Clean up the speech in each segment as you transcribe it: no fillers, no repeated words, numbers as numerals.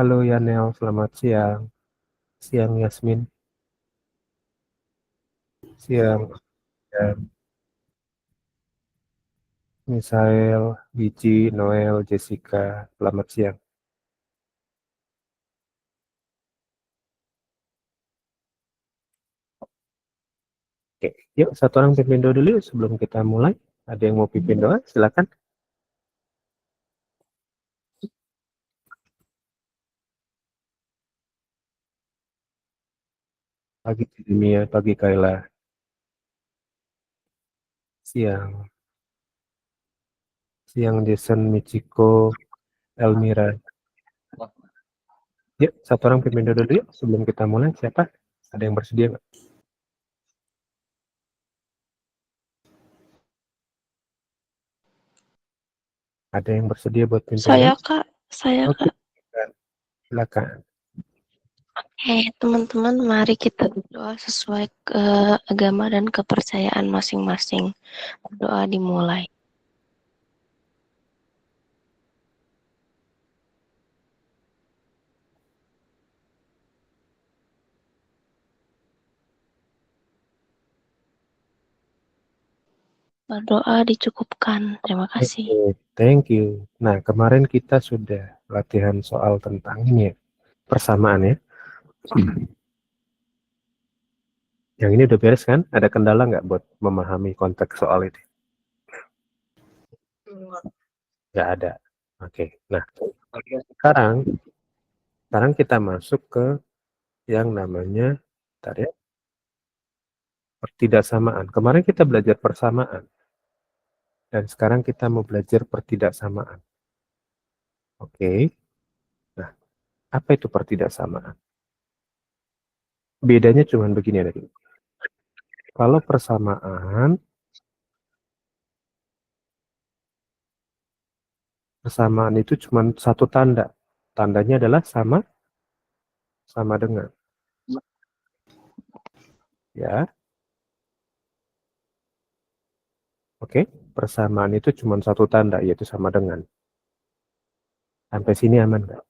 Halo Yanel, selamat siang. Siang Yasmin, siang dan Misael, Gigi, Noel, Jessica, selamat siang. Oke, yuk satu orang pimpin doa dulu yuk sebelum kita mulai. Ada yang mau pimpin doa? Silakan. Pagi dunia, pagi Kaila, siang, siang Jason, Michiko, Elmira. Yuk satu orang pimpin doa dulu yuk sebelum kita mulai. Siapa? Ada yang bersedia nggak? Ada yang bersedia buat pimpin doa? Saya Oke, Kak. silakan. Teman-teman, mari kita berdoa sesuai ke agama dan kepercayaan masing-masing. Doa dimulai. Berdoa dicukupkan. Terima kasih. Oke, thank you. Nah, kemarin kita sudah latihan soal tentang ini ya, persamaan ya. Yang ini udah beres kan? Ada kendala nggak buat memahami konteks soal ini? Nggak ada. Oke, nah sekarang sekarang kita masuk ke yang namanya tadi ya, pertidaksamaan. Kemarin kita belajar persamaan dan sekarang kita mau belajar pertidaksamaan. Oke, nah apa itu pertidaksamaan? Bedanya cuma begini tadi. Kalau persamaan itu cuma satu tanda. Tandanya adalah sama sama dengan. Ya, oke. Persamaan itu cuma satu tanda, yaitu sama dengan. Sampai sini aman nggak?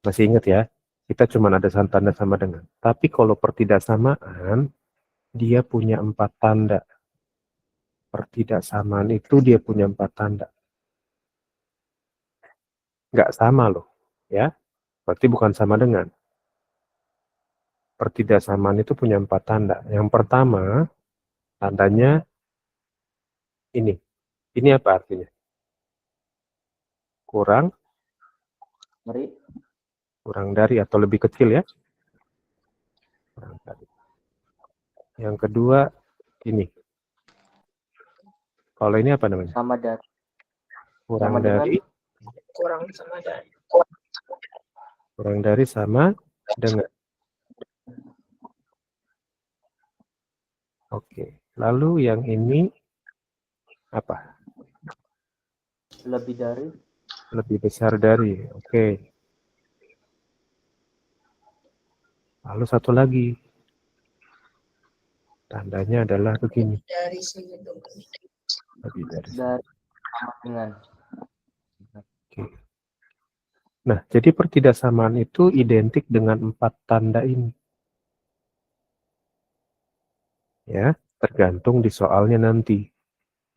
Masih ingat ya? Kita cuma ada tanda sama dengan. Tapi kalau pertidaksamaan, dia punya empat tanda. Pertidaksamaan itu dia punya empat tanda. Nggak sama loh. Ya, berarti bukan sama dengan. Pertidaksamaan itu punya empat tanda. Yang pertama, tandanya ini. Ini apa artinya? Kurang, kurang dari atau lebih kecil ya. Kurang dari. Yang kedua, ini. Kalau ini apa namanya? Sama dari Kurang sama dari, kurang sama dari kurang dari sama dengan. Oke. Lalu yang ini apa? lebih dari Lebih besar dari. Oke. Lalu satu lagi. Tandanya adalah begini. dari sini Lebih dari. dari sama dengan Oke. Nah, jadi pertidaksamaan itu identik dengan empat tanda ini. Ya, tergantung di soalnya nanti.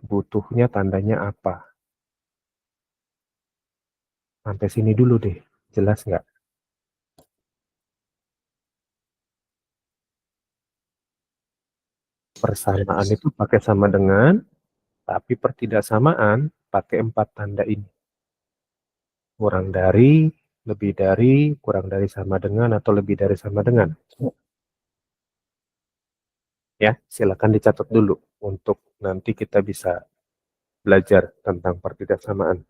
Butuhnya tandanya apa. Sampai sini dulu deh. Jelas nggak? Persamaan itu pakai sama dengan, tapi pertidaksamaan pakai empat tanda ini. Kurang dari, lebih dari, kurang dari sama dengan, atau lebih dari sama dengan. Ya, silakan dicatat dulu untuk nanti kita bisa belajar tentang pertidaksamaan.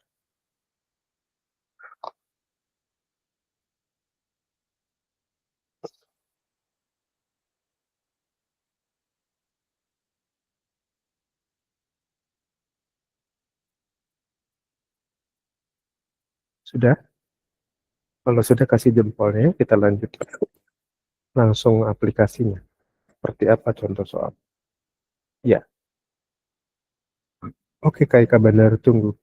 Sudah? Kalau sudah kasih jempolnya, kita lanjut langsung aplikasinya. Seperti apa contoh soal? Ya, oke Kak Ika Bandar, tunggu.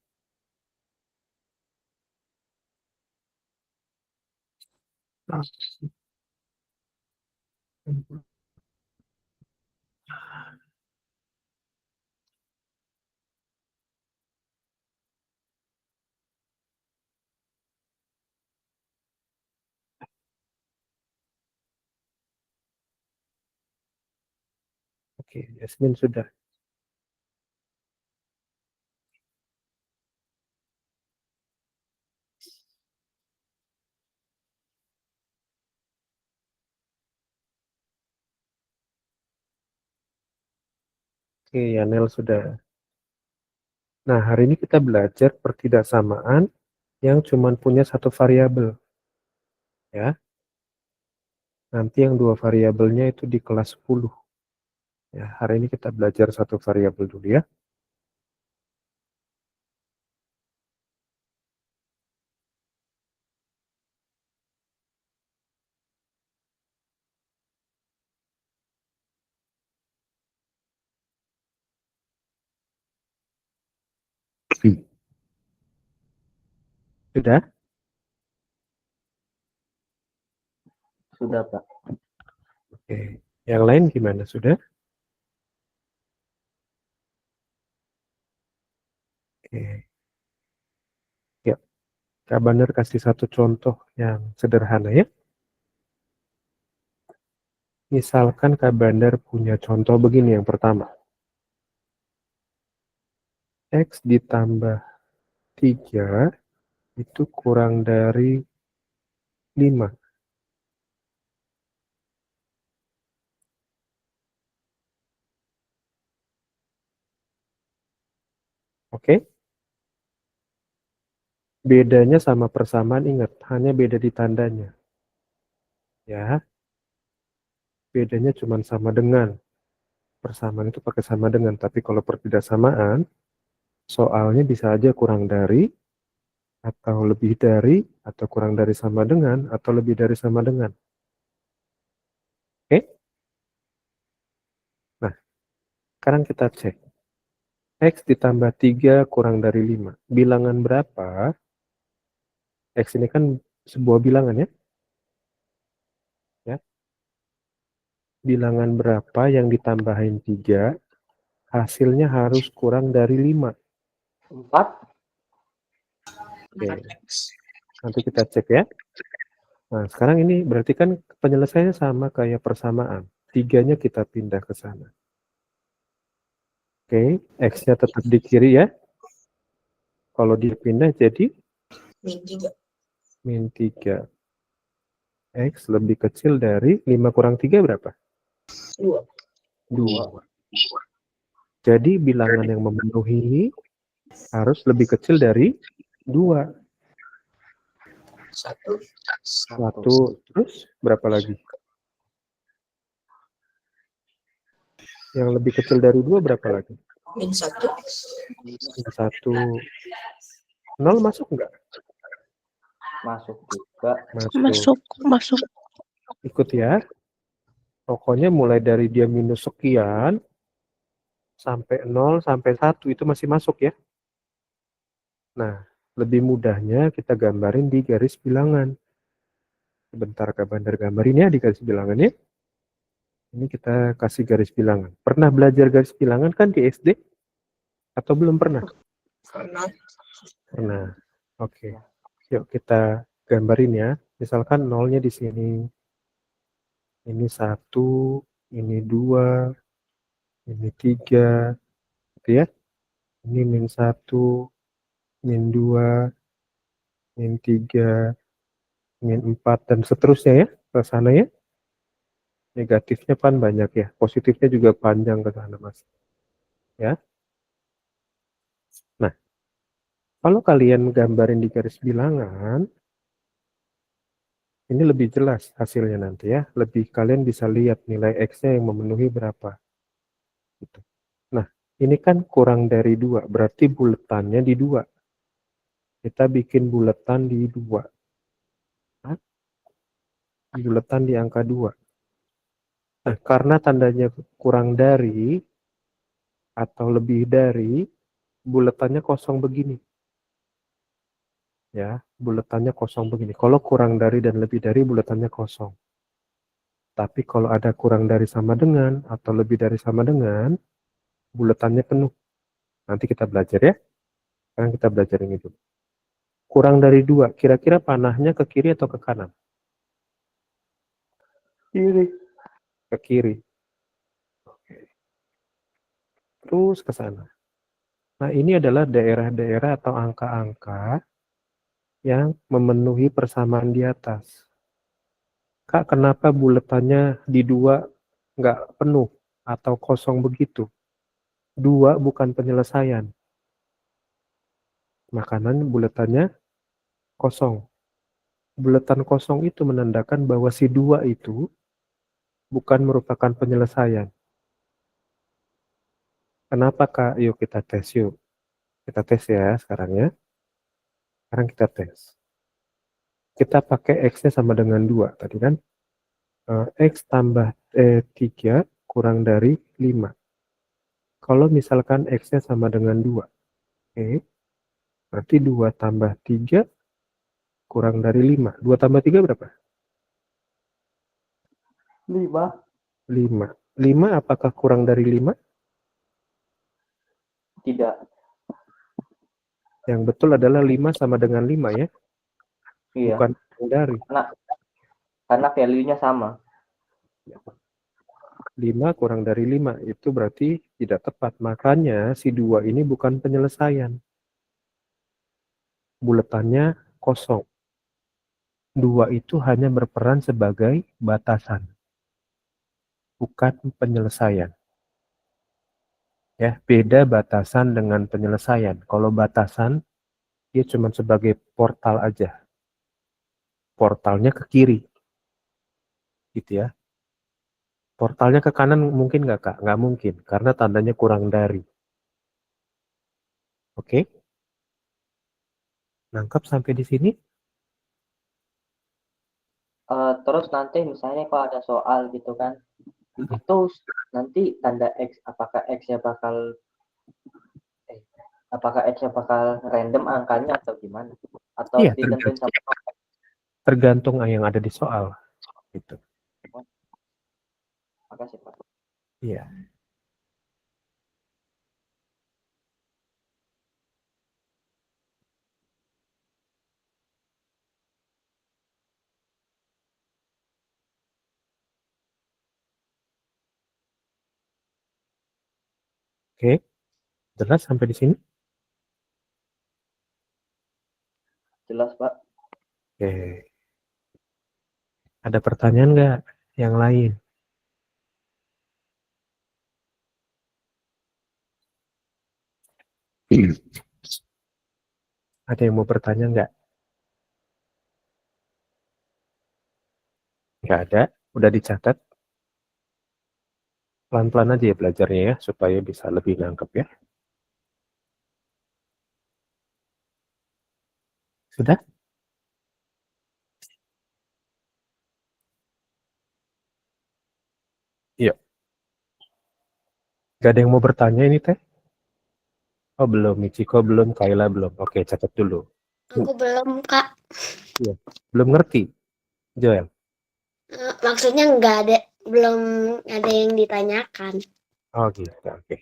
Oke, Yasmin sudah. Oke, Yanel sudah. Nah, hari ini kita belajar pertidaksamaan yang cuma punya satu variabel. Ya. Nanti yang dua variabelnya itu di kelas 10. Ya, hari ini kita belajar satu variabel dulu ya. Sudah? Sudah, Pak. Oke. Yang lain gimana? Sudah? Oke. Ya, Kak Bandar kasih satu contoh yang sederhana ya. Misalkan Kak Bandar punya contoh begini yang pertama. X ditambah 3 itu kurang dari 5. Oke? Bedanya sama persamaan, ingat, hanya beda di tandanya. Ya, bedanya cuma sama dengan. Persamaan itu pakai sama dengan, tapi kalau pertidaksamaan, soalnya bisa aja kurang dari, atau lebih dari, atau kurang dari sama dengan, atau lebih dari sama dengan. Oke? Nah, sekarang kita cek. X ditambah 3 kurang dari 5. Bilangan berapa? X ini kan sebuah bilangan ya. Ya. Bilangan berapa yang ditambahin 3, hasilnya harus kurang dari 5. 4. Oke. Nanti kita cek ya. Nah, sekarang ini berarti kan penyelesaiannya sama kayak persamaan. 3-nya kita pindah ke sana. Oke, X-nya tetap di kiri ya. Kalau dia pindah jadi Min 3. min 3. X lebih kecil dari 5 kurang 3 berapa? 2. 2. Jadi bilangan yang memenuhi ini harus lebih kecil dari 2. 1. 1. Terus berapa lagi? Yang lebih kecil dari 2 berapa lagi? Min 1. Min 1. 0 masuk nggak? Masuk juga. Masuk. Ikut ya. Pokoknya mulai dari dia minus sekian sampai 0 sampai 1 itu masih masuk ya. Nah, lebih mudahnya kita gambarin di garis bilangan. Sebentar Kak Bandar gambarin ya di garis bilangan ya. Ini kita kasih garis bilangan. Pernah belajar garis bilangan kan di SD? Atau belum pernah? Pernah. Pernah. Oke. Yuk kita gambarin ya. Misalkan nolnya di sini. Ini 1, ini 2, ini 3, gitu ya. Ini min 1, min 2, min 3, min 4, dan seterusnya ya, ke sana ya. Negatifnya kan banyak ya, positifnya juga panjang ke sana mas. Ya. Nah, kalau kalian gambarin di garis bilangan, ini lebih jelas hasilnya nanti ya. Lebih kalian bisa lihat nilai X-nya yang memenuhi berapa. Gitu. Nah, ini kan kurang dari 2, berarti buletannya di 2. Kita bikin buletan di 2. Buletan di angka 2. Nah, karena tandanya kurang dari atau lebih dari, buletannya kosong begini. Ya, buletannya kosong begini. Kalau kurang dari dan lebih dari, buletannya kosong. Tapi kalau ada kurang dari sama dengan atau lebih dari sama dengan, buletannya penuh. Nanti kita belajar ya. Sekarang kita belajar ini dulu. Kurang dari 2, kira-kira panahnya ke kiri atau ke kanan? Kiri. Ke kiri. Oke. Terus ke sana. Nah, ini adalah daerah-daerah atau angka-angka yang memenuhi persamaan di atas. Kak, kenapa buletannya di 2 nggak penuh atau kosong begitu? 2 bukan penyelesaian. Makanan buletannya kosong. Buletan kosong itu menandakan bahwa si 2 itu bukan merupakan penyelesaian. Kenapa Kak? Yuk kita tes yuk. Kita tes ya sekarang ya. Sekarang kita tes. Kita pakai X-nya sama dengan 2 tadi kan. X tambah 3 kurang dari 5. Kalau misalkan X-nya sama dengan 2. Oke. Berarti 2 tambah 3 kurang dari 5. 2 tambah 3 berapa? 5. 5. 5 apakah kurang dari 5? Tidak. Yang betul adalah 5 sama dengan 5 ya. Iya. Bukan kurang dari. Karena value-nya sama. 5 kurang dari 5 itu berarti tidak tepat. Makanya si 2 ini bukan penyelesaian. Buletannya kosong. 2 itu hanya berperan sebagai batasan. Bukan penyelesaian. Ya, beda batasan dengan penyelesaian. Kalau batasan dia cuma sebagai portal aja. Portalnya ke kiri. Gitu ya. Portalnya ke kanan mungkin nggak Kak? Nggak mungkin, karena tandanya kurang dari. Oke? Nangkap sampai di sini? Terus nanti misalnya kalau ada soal gitu kan, itu nanti tanda X, apakah X-nya bakal random angkanya atau gimana? Atau Iya, ditentuin sama tergantung yang ada di soal. Gitu. makasih Pak. Iya. Oke. Jelas sampai di sini? Jelas Pak. Oke. Ada pertanyaan nggak yang lain? Ada yang mau bertanya nggak? Nggak ada. Udah dicatat. Pelan-pelan aja ya belajarnya ya, supaya bisa lebih nangkep ya. Sudah? Iya. Gak ada yang mau bertanya ini teh? Oh belum, Michiko belum, Kayla belum. Oke, catat dulu. Aku belum, Kak. Iya. Belum ngerti, Joel? Maksudnya belum ada yang ditanyakan. Oh gitu, oke.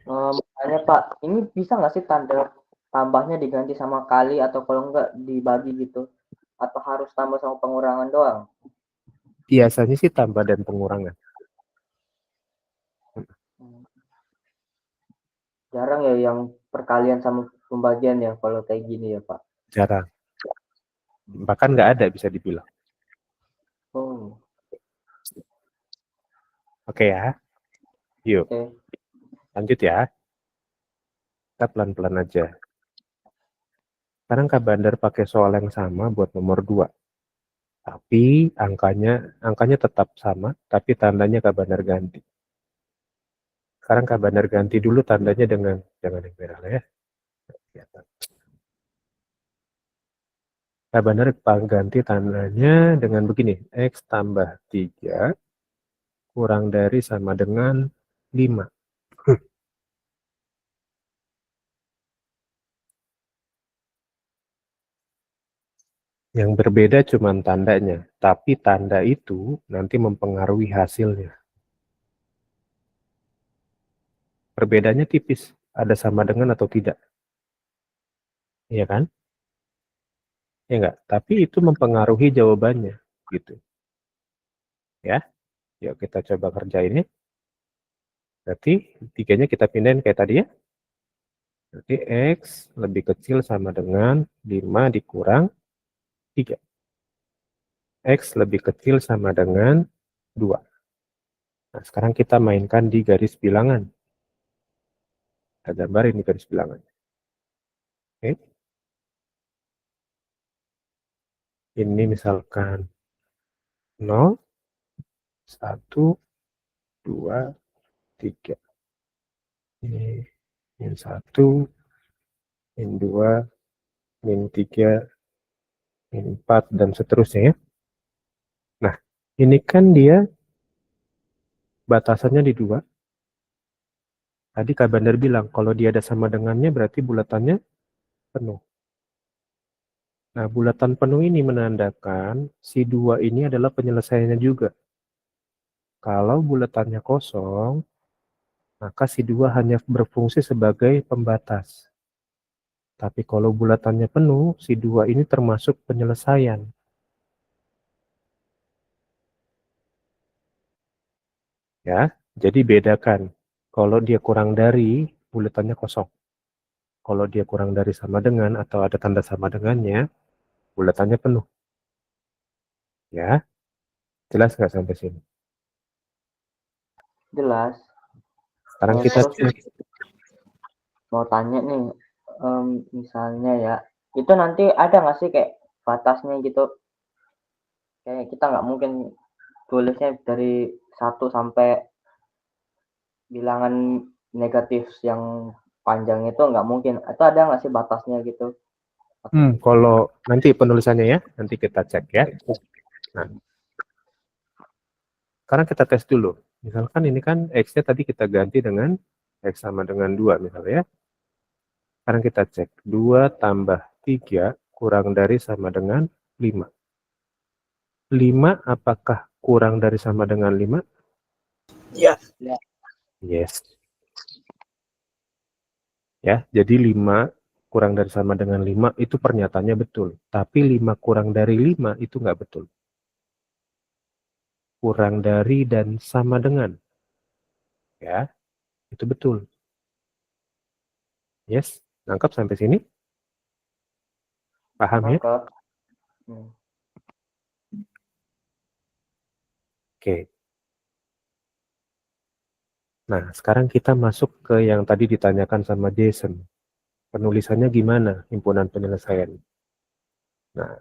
Makanya Pak, ini bisa nggak sih tanda tambahnya diganti sama kali atau kalau enggak dibagi gitu? Atau harus tambah sama pengurangan doang? Biasanya sih tambah dan pengurangan. Jarang ya yang perkalian sama pembagian ya kalau kayak gini ya Pak. Jarang. Bahkan nggak ada bisa dibilang. Oh, Oke ya. Yuk, oke. lanjut ya. Kita pelan-pelan aja. Sekarang Kak Bandar pakai soal yang sama buat nomor 2. Tapi angkanya tetap sama, tapi tandanya Kak Bandar ganti. Sekarang Kak Bandar ganti dulu tandanya dengan, jangan yang merah lah ya. Kak Bandar ganti tandanya dengan begini. X tambah 3 kurang dari sama dengan 5. Yang berbeda cuma tandanya, tapi tanda itu nanti mempengaruhi hasilnya. Perbedaannya tipis, ada sama dengan atau tidak. Iya kan? Ya enggak? Tapi itu mempengaruhi jawabannya, gitu. Ya, yuk kita coba kerjain ya. Berarti tiganya kita pindahin kayak tadi ya. Berarti X lebih kecil sama dengan 5 dikurang 3. X lebih kecil sama dengan 2. Nah, sekarang kita mainkan di garis bilangan. Kita gambarin di garis bilangan. Oke. Ini misalkan 0, 1, 2, 3. Ini min 1, min 2, min 3, min 4, dan seterusnya ya. Nah, ini kan dia batasannya di 2. Tadi Kak Bandar bilang, kalau dia ada sama dengannya berarti bulatannya penuh. Nah, bulatan penuh ini menandakan si 2 ini adalah penyelesaiannya juga. Kalau bulatannya kosong, maka si 2 hanya berfungsi sebagai pembatas. Tapi kalau bulatannya penuh, si 2 ini termasuk penyelesaian. Ya, jadi bedakan. Kalau dia kurang dari, bulatannya kosong. Kalau dia kurang dari sama dengan atau ada tanda sama dengannya, bulatannya penuh. Ya, jelas nggak sampai sini? Jelas. Sekarang kita Terus mau tanya nih, misalnya ya, itu nanti ada nggak sih kayak batasnya gitu? Kayak kita nggak mungkin tulisnya dari 1 sampai bilangan negatif yang panjang itu nggak mungkin. Atau ada nggak sih batasnya gitu? Kalau nanti penulisannya ya, nanti kita cek ya. Nah, sekarang kita tes dulu. Misalkan ini kan X-nya tadi kita ganti dengan X sama dengan 2 misalnya ya. Sekarang kita cek. 2 tambah 3 kurang dari sama dengan 5. 5 apakah kurang dari sama dengan 5? Ya. Yes. Ya, jadi 5 kurang dari sama dengan 5 itu pernyataannya betul. Tapi 5 kurang dari 5 itu nggak betul. Kurang dari dan sama dengan. Ya, itu betul. Yes, nangkap sampai sini? Paham ya? Nangkep. Oke. Nah, sekarang kita masuk ke yang tadi ditanyakan sama Jason. Penulisannya gimana himpunan penyelesaian? Nah,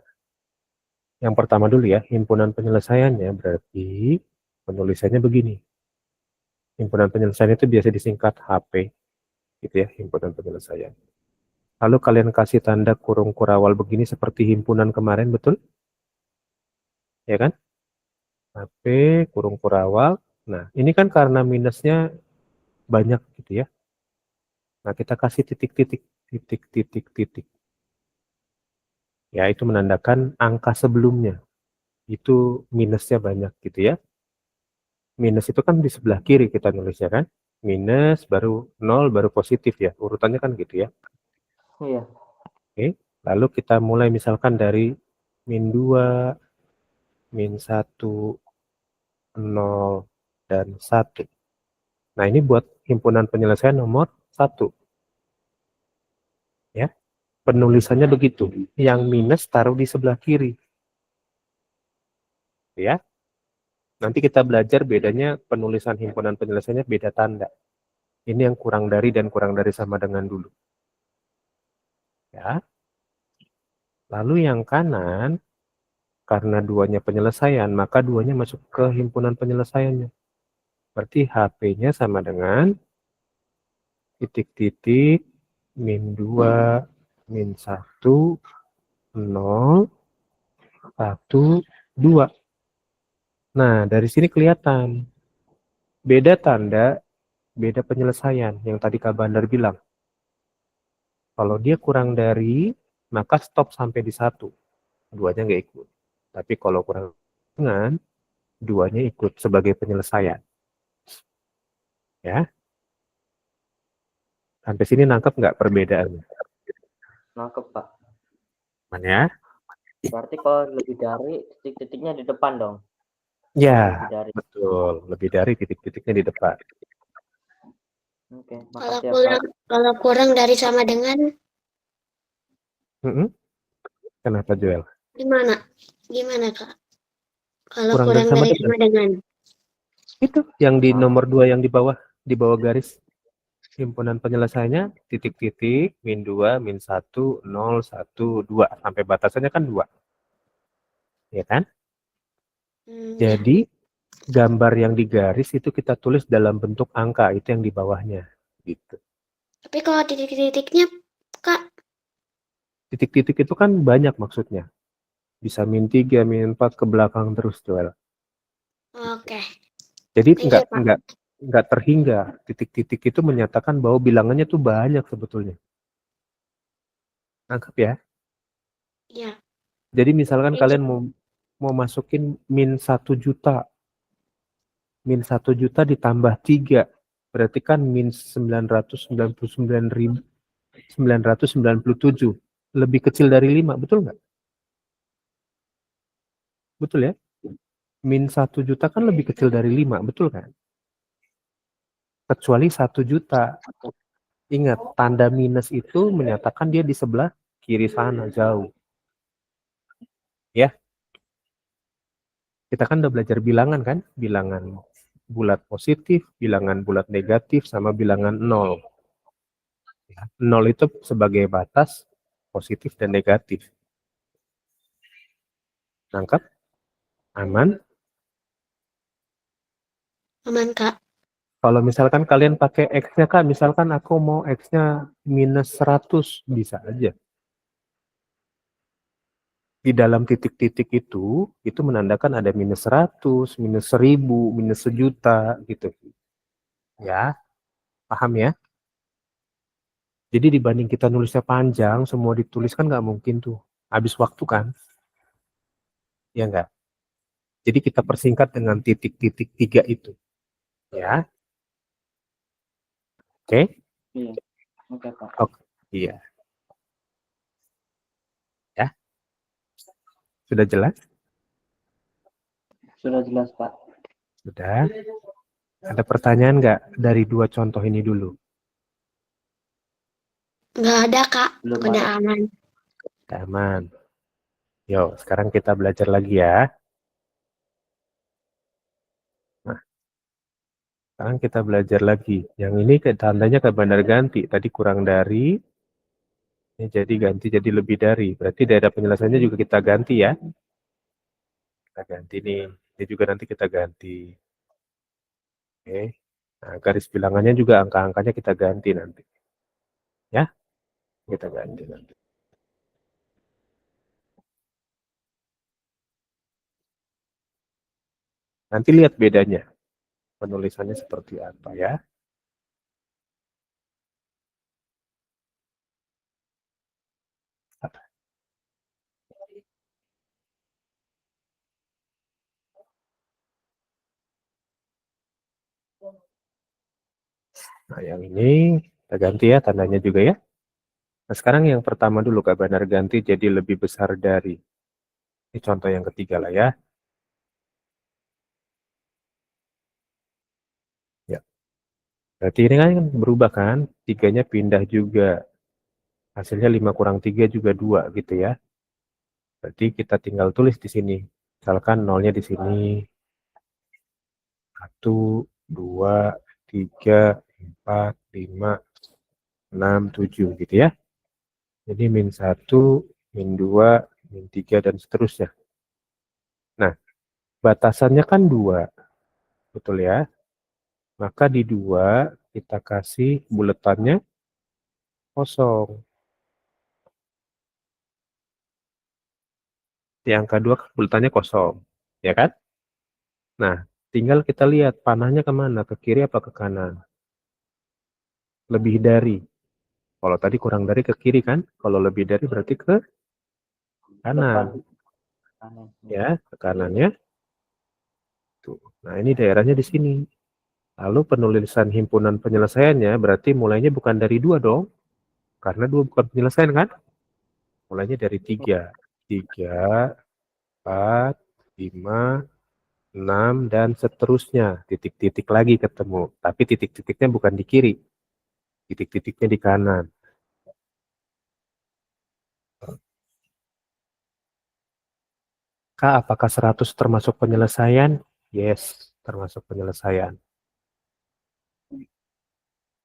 yang pertama dulu ya, himpunan penyelesaiannya berarti penulisannya begini. Himpunan penyelesaian itu biasa disingkat HP, gitu ya, himpunan penyelesaian. Lalu kalian kasih tanda kurung kurawal begini seperti himpunan kemarin, betul? Ya kan? HP, kurung kurawal. Nah, ini kan karena minusnya banyak gitu ya. Nah, kita kasih titik-titik, titik-titik-titik. Ya, itu menandakan angka sebelumnya. Itu minusnya banyak gitu ya. Minus itu kan di sebelah kiri kita nulisnya kan. Minus, baru 0, baru positif ya. Urutannya kan gitu ya. Iya. Oke, lalu kita mulai misalkan dari min 2, min 1, 0, dan 1. Nah, ini buat himpunan penyelesaian nomor 1. Ya, penulisannya begitu. Yang minus taruh di sebelah kiri. Ya, nanti kita belajar bedanya penulisan himpunan penyelesaiannya beda tanda. Ini yang kurang dari dan kurang dari sama dengan dulu. Ya. Lalu yang kanan, karena duanya penyelesaian, maka duanya masuk ke himpunan penyelesaiannya. Berarti HP-nya sama dengan titik-titik, min 2, min 1, 0, 1, 2. Nah, dari sini kelihatan. Beda tanda, beda penyelesaian. Yang tadi Kak Bandar bilang. Kalau dia kurang dari, maka stop sampai di 1. duanya nggak ikut. Tapi kalau kurang dengan, duanya ikut sebagai penyelesaian. Ya, sampai sini nangkep nggak perbedaannya? Nangkep, Pak. Mana? Berarti kalau lebih dari titik-titiknya di depan dong. Ya, Lebih dari. betul. Lebih dari titik-titiknya di depan. Oke, Kalau makasih ya, kurang Pak. kalau kurang dari sama dengan Mm-mm. Kenapa, Joel? gimana? Gimana, Kak? Kalau Kurang dari kurang sama dari dengan? sama dengan. Itu yang di nomor 2 yang di bawah garis. Himpunan penyelesaiannya titik-titik, min 2, min 1, 0, 1, 2. Sampai batasannya kan 2. Ya kan? Ya. Jadi, gambar yang digaris itu kita tulis dalam bentuk angka. Itu yang di bawahnya. Gitu. Tapi kalau titik-titiknya, Kak, Titik-titik itu kan banyak maksudnya. Bisa min 3, min 4 ke belakang terus, Joel. oke. Jadi Thank you, Pak. nggak terhingga. Titik-titik itu menyatakan bahwa bilangannya tuh banyak sebetulnya. Nangkep ya? Ya. Jadi misalkan Thank you. kalian mau masukin min 1 juta. Min 1 juta ditambah 3. Berarti kan min 999.997. Lebih kecil dari 5, betul nggak? Betul ya? Min 1 juta kan lebih kecil dari 5, betul kan? Kecuali 1 juta. Ingat, tanda minus itu menyatakan dia di sebelah kiri sana, jauh. Ya, kita kan udah belajar bilangan kan? Bilangan bulat positif, bilangan bulat negatif, sama bilangan 0. 0 itu sebagai batas positif dan negatif. Nangkap? Aman? Aman, Kak. Kalau misalkan kalian pakai X-nya, Kak, misalkan aku mau X-nya minus 100, bisa aja. Di dalam titik-titik itu menandakan ada minus 100, minus 1000, minus 1.000.000, gitu. Ya, paham ya? Jadi dibanding kita nulisnya panjang, semua ditulis kan nggak mungkin tuh. Habis waktu kan? Ya nggak? Jadi kita persingkat dengan titik-titik 3 itu. Ya, oke? Iya. Oke, Pak. Oke, iya. Ya, sudah jelas? Sudah jelas, Pak. Sudah. Ada pertanyaan nggak dari 2 contoh ini dulu? Nggak ada, Kak. Belum Udah ada. aman. Aman. Yuk, sekarang kita belajar lagi ya. Nah, sekarang kita belajar lagi. Yang ini tandanya ke bandar ganti. Tadi kurang dari, ini jadi ganti jadi lebih dari. Berarti daerah penyelesaiannya juga kita ganti ya. Kita ganti nih. Ini juga nanti kita ganti. Oke. Nah, garis bilangannya juga angka-angkanya kita ganti nanti. Ya, kita ganti nanti. Nanti lihat bedanya. Penulisannya seperti apa ya. Nah, yang ini kita ganti ya tandanya juga ya. Nah, sekarang yang pertama dulu Kak Banar ganti jadi lebih besar dari. Ini contoh yang ketiga lah ya. Ya. Berarti ini kan berubah kan? 3-nya pindah juga. Hasilnya 5 kurang 3 juga 2 gitu ya. Berarti kita tinggal tulis di sini. Misalkan 0-nya di sini. 1, 2, 3, 4, 5, 6, 7 gitu ya. Jadi min 1, min 2, min 3, dan seterusnya. Nah, batasannya kan 2. Betul ya? Maka di 2 kita kasih buletannya kosong. Di angka 2 buletannya kosong. Ya kan? Nah, tinggal kita lihat panahnya kemana, ke kiri apa ke kanan. Lebih dari. Kalau tadi kurang dari ke kiri kan? Kalau lebih dari berarti ke kanan. kanan. Ya, tekanannya. Tuh. Nah, ini daerahnya di sini. Lalu penulisan himpunan penyelesaiannya berarti mulainya bukan dari 2 dong. Karena 2 bukan penyelesaian kan? Mulainya dari 3. 3, 4, 5, 6, dan seterusnya. Titik-titik lagi ketemu. Tapi titik-titiknya bukan di kiri. Titik-titiknya di kanan. Kak, apakah 100 termasuk penyelesaian? Yes, termasuk penyelesaian.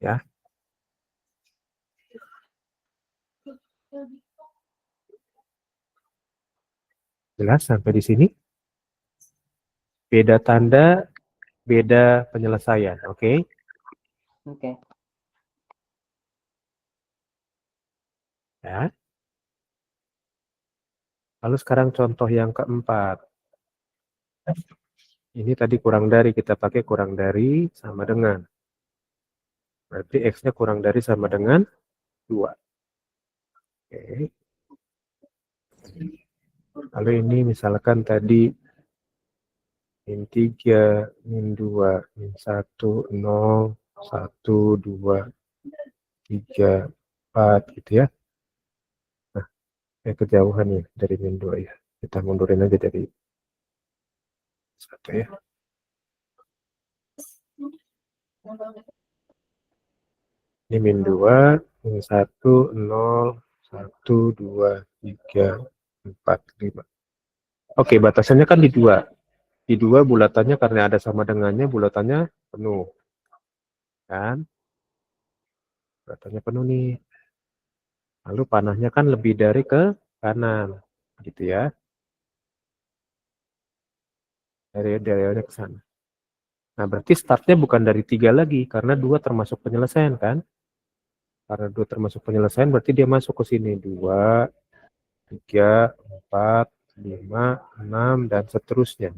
Ya. Jelas sampai di sini? Beda tanda, beda penyelesaian. Oke? Oke. Ya. Lalu sekarang contoh yang keempat. Ini tadi kurang dari, kita pakai kurang dari sama dengan. Berarti X-nya kurang dari sama dengan 2. Oke. Lalu ini misalkan tadi min 3, min 2, min 1, 0, 1, 2, 3, 4 gitu ya. Nah, kejauhan ya dari min 2 ya. Kita mundurin aja dari 1 ya. Ini min 2, min 1, 0, 1, 2, 3, 4, 5. Oke, batasannya kan di 2. Di 2 bulatannya karena ada sama dengannya, bulatannya penuh. Kan? Bulatannya penuh nih. Lalu panahnya kan lebih dari ke kanan. Gitu ya. Dari ke sana. Nah, berarti startnya bukan dari 3 lagi. Karena 2 termasuk penyelesaian kan. Karena 2 termasuk penyelesaian berarti dia masuk ke sini. 2, 3, 4, 5, 6, dan seterusnya.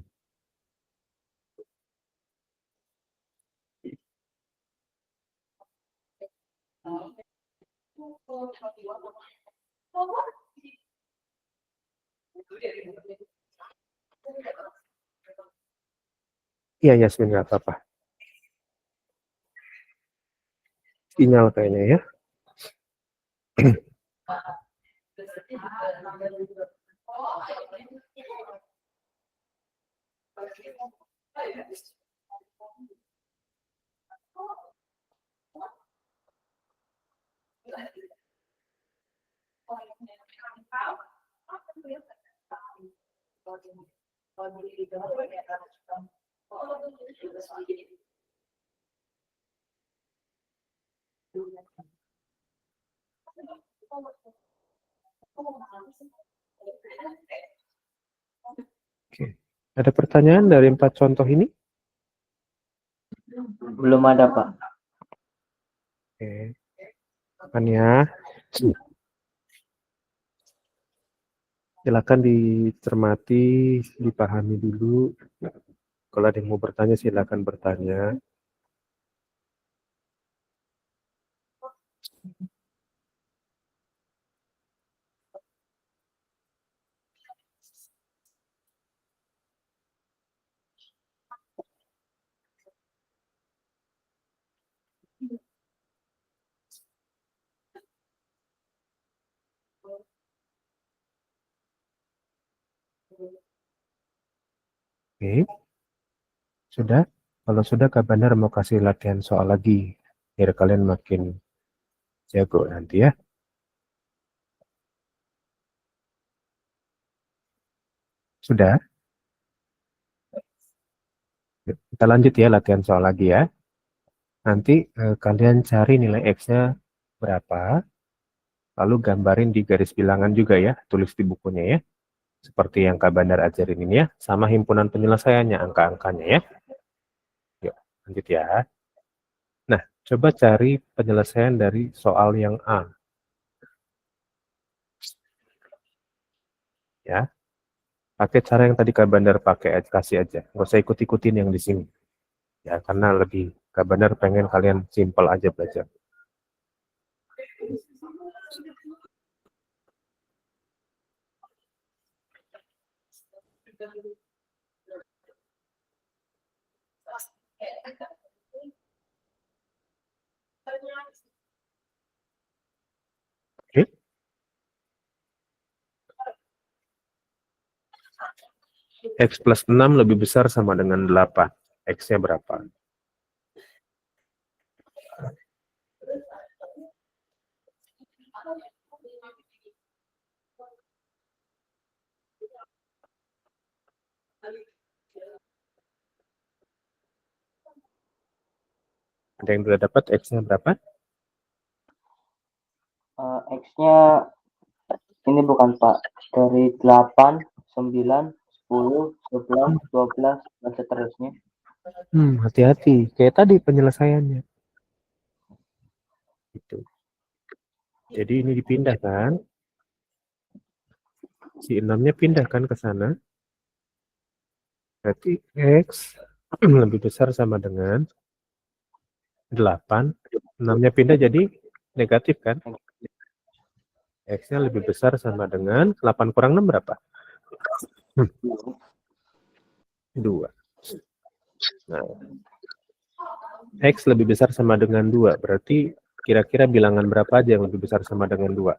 Iya, Yasmin, nggak apa-apa. Sinyal kayaknya ya. Oke. Ada pertanyaan dari 4 contoh ini? Belum ada, Pak. Oke. Kan ya. Silakan dicermati, dipahami dulu. Kalau ada yang mau bertanya, silakan bertanya. Oke. Sudah? Kalau sudah, Kak Bandar mau kasih latihan soal lagi. Biar kalian makin jago nanti ya. Sudah? Kita lanjut ya latihan soal lagi ya. Nanti kalian cari nilai X-nya berapa. Lalu gambarin di garis bilangan juga ya. Tulis di bukunya ya. Seperti yang Kak Bandar ajarin ini ya. Sama himpunan penyelesaiannya, angka-angkanya ya. Yuk, lanjut ya. Nah, coba cari penyelesaian dari soal yang A. Ya. Pakai cara yang tadi Kak Bandar pakai, kasih aja. Nggak usah ikut-ikutin yang di sini. Ya, karena lebih Kak Bandar pengen kalian simple aja belajar. Oke. X plus 6 lebih besar sama dengan 8. X-nya berapa? Ada yang sudah dapat X-nya berapa? X-nya ini bukan Pak, dari 8, 9, 10, 11, 12, dan seterusnya. Hati-hati. Kayak tadi penyelesaiannya. Gitu. Jadi ini dipindahkan. Si 6-nya pindahkan ke sana. Berarti X lebih besar sama dengan 8. 6-nya pindah jadi negatif kan? X-nya lebih besar sama dengan 8 kurang 6 berapa? 2. Nah, X lebih besar sama dengan 2. Berarti kira-kira bilangan berapa aja yang lebih besar sama dengan 2?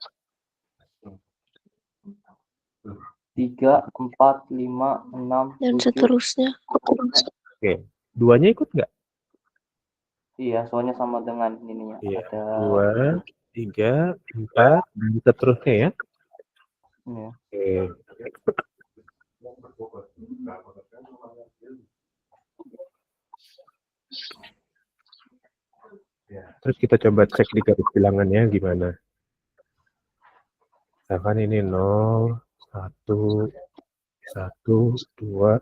3, 4, 5, 6, Dan 7. seterusnya. Oke. 2-nya ikut nggak? Iya, soalnya sama dengan ininya. Iya. Ada 2, 3, 4, dan seterusnya ya. ini. Oke. Terus kita coba cek di garis bilangannya gimana. Misalkan ini 0, 1, 1, 2.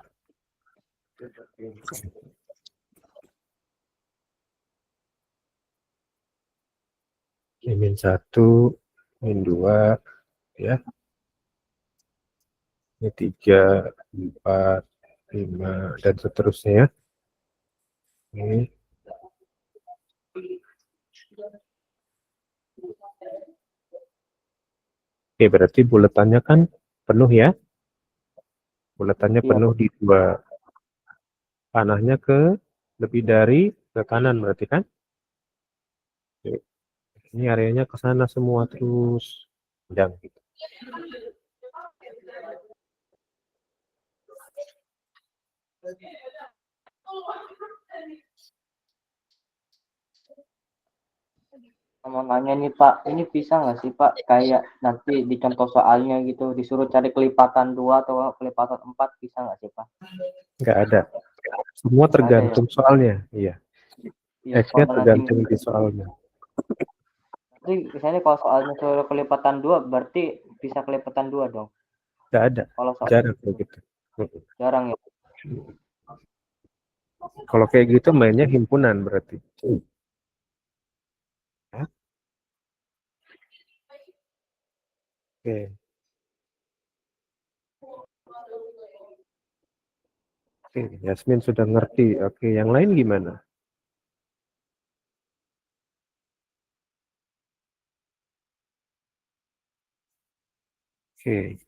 Ini min 1, min 2, ya. Ini 3, 4, 5, dan seterusnya ya. Ini. Oke, berarti buletannya kan penuh ya. Buletannya Iya. penuh di 2. Panahnya ke lebih dari ke kanan berarti kan. Oke. Ini areanya ke sana semua terus. Panjang gitu. Mau nanya nih Pak, ini bisa nggak sih Pak, kayak nanti di contoh soalnya gitu, disuruh cari kelipatan 2 atau kelipatan 4, bisa nggak sih Pak? Nggak ada. Semua Nggak ada ya? tergantung soalnya. Iya. Iya, X-nya kalau tergantung nanti di soalnya. misalnya kalau soalnya suruh kelipatan 2, berarti bisa kelipatan 2 dong. Nggak ada. Kalau soal Jarang kayak gitu. jarang ya. Kalau kayak gitu mainnya himpunan berarti. Ya. Oke. Oke, Yasmin sudah ngerti. Oke, yang lain gimana? Oke.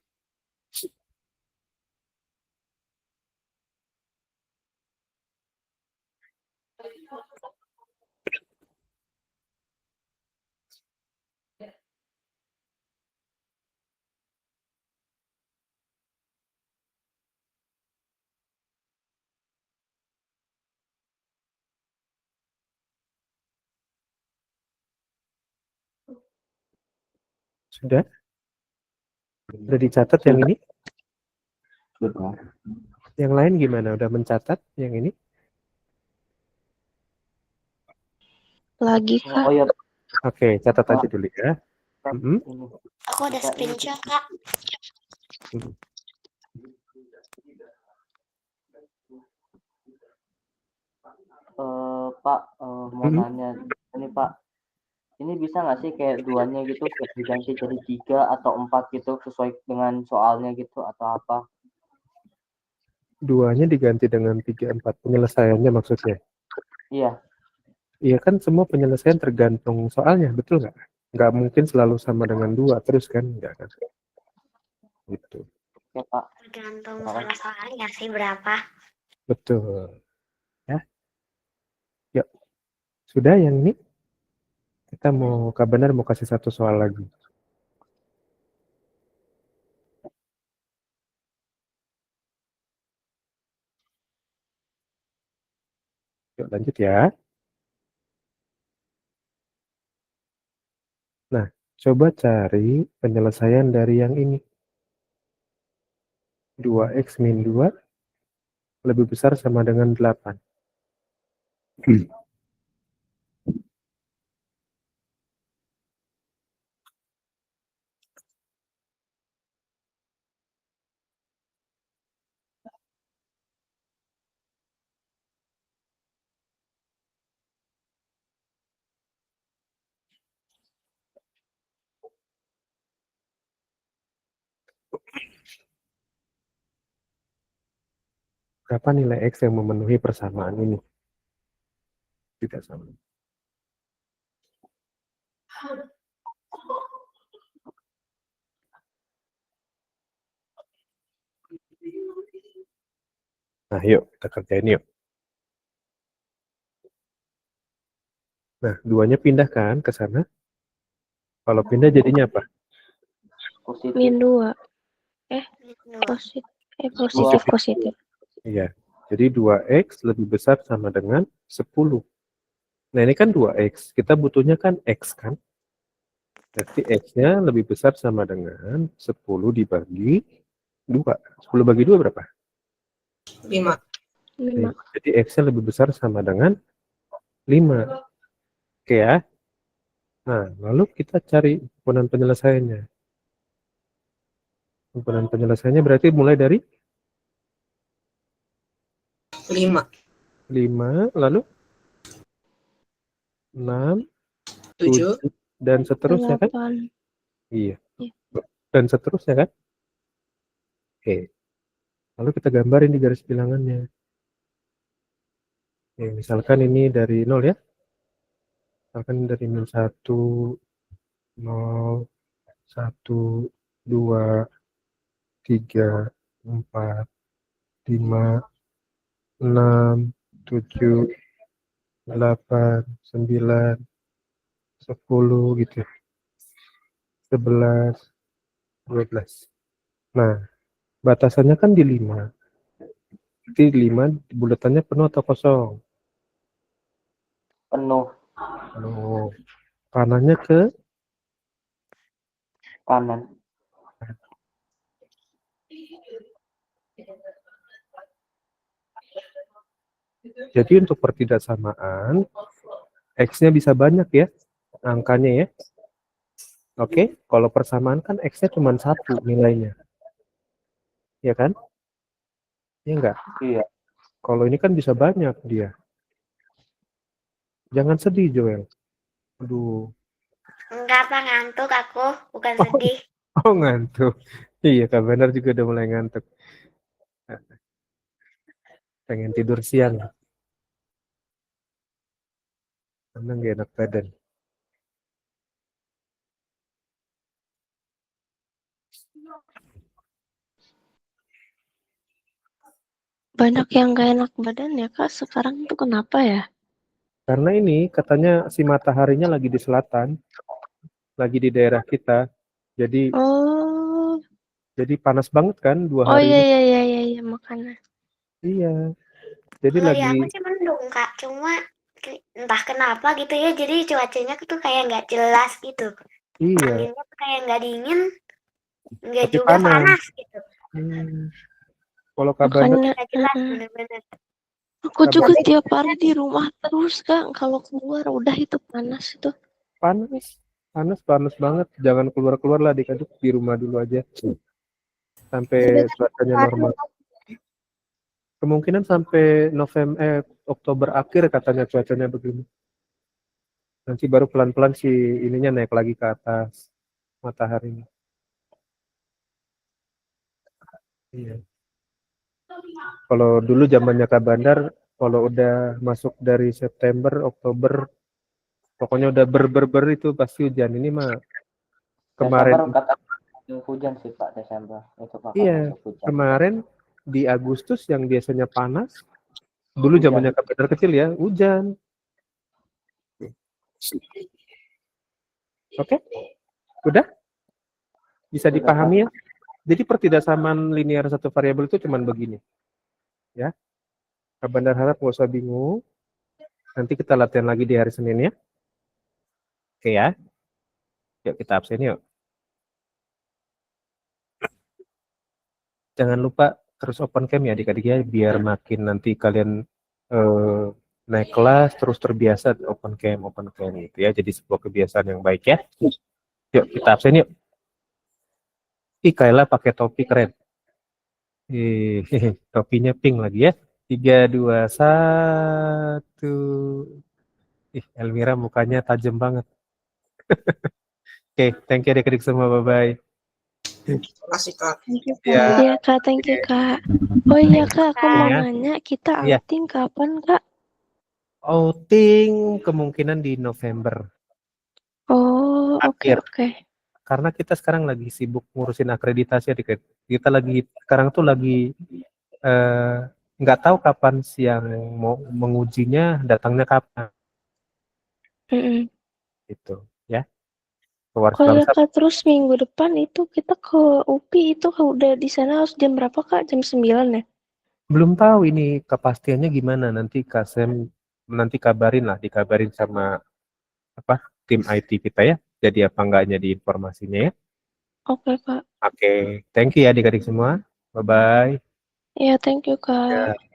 Sudah? Sudah dicatat yang ini? Sudah. Yang lain gimana? Udah mencatat yang ini? Lagi, Kak. Oh ya, Oke, catat Pak. aja dulu ya. ini. Aku ada Bisa ini. screenshot, Kak. Pak, mau nanya ini Pak, ini bisa nggak sih kayak 2-nya gitu diganti jadi 3 atau 4 gitu sesuai dengan soalnya gitu atau apa? 2-nya diganti dengan 3, 4. Penyelesaiannya maksudnya. Iya, Iya kan semua penyelesaian tergantung soalnya, betul nggak? Nggak mungkin selalu sama dengan 2 terus kan? Nggak kan? Gitu. Oke, Pak. Tergantung Terima kasih. soal-soalnya sih berapa. Betul. Ya. Yuk. Sudah yang ini? Kita mau Kak Benar mau kasih satu soal lagi. Yuk lanjut ya. Nah, coba cari penyelesaian dari yang ini. 2x min 2 lebih besar sama dengan 8. Berapa nilai x yang memenuhi persamaan ini? Tidak sama. Nah, yuk kita kerjain yuk. Nah, 2-nya pindahkan ke sana. Kalau pindah jadinya apa? Positif. Min 2. Dua. Positif. Iya. Jadi 2x lebih besar sama dengan 10. Nah, ini kan 2x. Kita butuhnya kan x kan? Berarti x-nya lebih besar sama dengan 10 dibagi 2. 10 bagi 2 berapa? 5. 5. Jadi x-nya lebih besar sama dengan 5. Oke ya. Nah, lalu kita cari himpunan penyelesaiannya. Himpunan penyelesaiannya berarti mulai dari 5. 5, lalu 6, 7. 7, dan seterusnya kan? 8. Iya. Iya. Dan seterusnya kan? Oke. Lalu kita gambarin di garis bilangannya. Oke, misalkan ini dari 0 ya. Misalkan dari min 1, 0, 1, 2, 3, 4, 5, 6, 7, 8, 9, 10 gitu. 11, 12. Nah, batasannya kan di 5. Jadi 5 bulatannya penuh atau kosong? Penuh. Penuh. Panahnya ke Kanan. Jadi untuk pertidaksamaan x-nya bisa banyak ya angkanya ya. Oke, kalau persamaan kan x-nya cuma 1 nilainya. Ya kan? Ya enggak? Iya. Kalau ini kan bisa banyak dia. Jangan sedih Joel. Aduh. Enggak, Pak, ngantuk aku, bukan sedih. Oh ngantuk. Iya Kak Benar juga udah mulai ngantuk. Pengen tidur siang. Karena nggak enak badan. Banyak yang gak enak badan ya Kak. Sekarang tuh kenapa ya? Karena ini katanya si mataharinya lagi di selatan. Lagi di daerah kita. Jadi Oh. jadi panas banget kan 2 Oh hari ini. iya makanya. Iya. Jadi Kalau di lagi aku sih mendung, Kak. Cuma entah kenapa gitu ya, jadi cuacanya tuh kayak nggak jelas gitu. iya, Anginnya tuh kayak nggak dingin, nggak tapi juga panas. panas gitu. Kalau Kak Benar Makanya Nggak jelas bener-bener. aku Kak juga Benar tiap hari di rumah terus Kak. Kalau keluar udah itu panas itu. panas banget. Jangan keluar lah dikaduk di rumah dulu aja sampai cuacanya normal. Kemungkinan sampai Oktober akhir katanya cuacanya begini. Nanti baru pelan-pelan si ininya naik lagi ke atas mataharinya. Iya. Kalau dulu zamannya Kak Bandar, kalau udah masuk dari September, Oktober, pokoknya udah ber itu pasti hujan. Ini mah Desember kemarin kata hujan sih Pak Desember. Itu bakal Iya, masuk hujan. kemarin di Agustus yang biasanya panas, dulu Hujan. zamannya Kapiter kecil ya, hujan. Oke, udah? Bisa Udah, dipahami ya? Jadi pertidaksamaan linear satu variabel itu cuman begini. Ya. Abang harap nggak usah bingung. Nanti kita latihan lagi di hari Senin ya. Oke ya. Yuk kita absen yuk. Jangan lupa terus open cam ya adik-adik ya, biar makin nanti kalian naik kelas terus terbiasa open cam gitu ya. Jadi sebuah kebiasaan yang baik ya. Yuk kita absen yuk. Ih, Kayla pakai topi keren. Topinya pink lagi ya. 3, 2, 1. Ih, Elmira mukanya tajam banget. Oke, thank you adik-adik semua. Bye-bye. Terima kasih Kak. Ya. Iya Kak, thank you Kak. Oh iya Kak, aku mau Ya. nanya kita Iya. outing kapan Kak? Outing kemungkinan di November. Oh, oke Akhir. oke. Karena kita sekarang lagi sibuk ngurusin akreditasi adik-adik. Kita lagi sekarang tuh lagi nggak tahu kapan siang mau mengujinya, datangnya kapan Mm-mm. gitu ya. Keluar Oh iya Samsat. Kak, terus minggu depan itu kita ke UPI itu udah di sana harus jam berapa Kak? Jam 9 ya? Belum tahu ini kepastiannya gimana, nanti Kasem nanti dikabarin sama apa tim IT kita ya. Jadi apa enggaknya di informasinya ya. Oke Kak. Oke, thank you ya adik-adik semua. Bye bye. Ya, thank you Kak. Ya.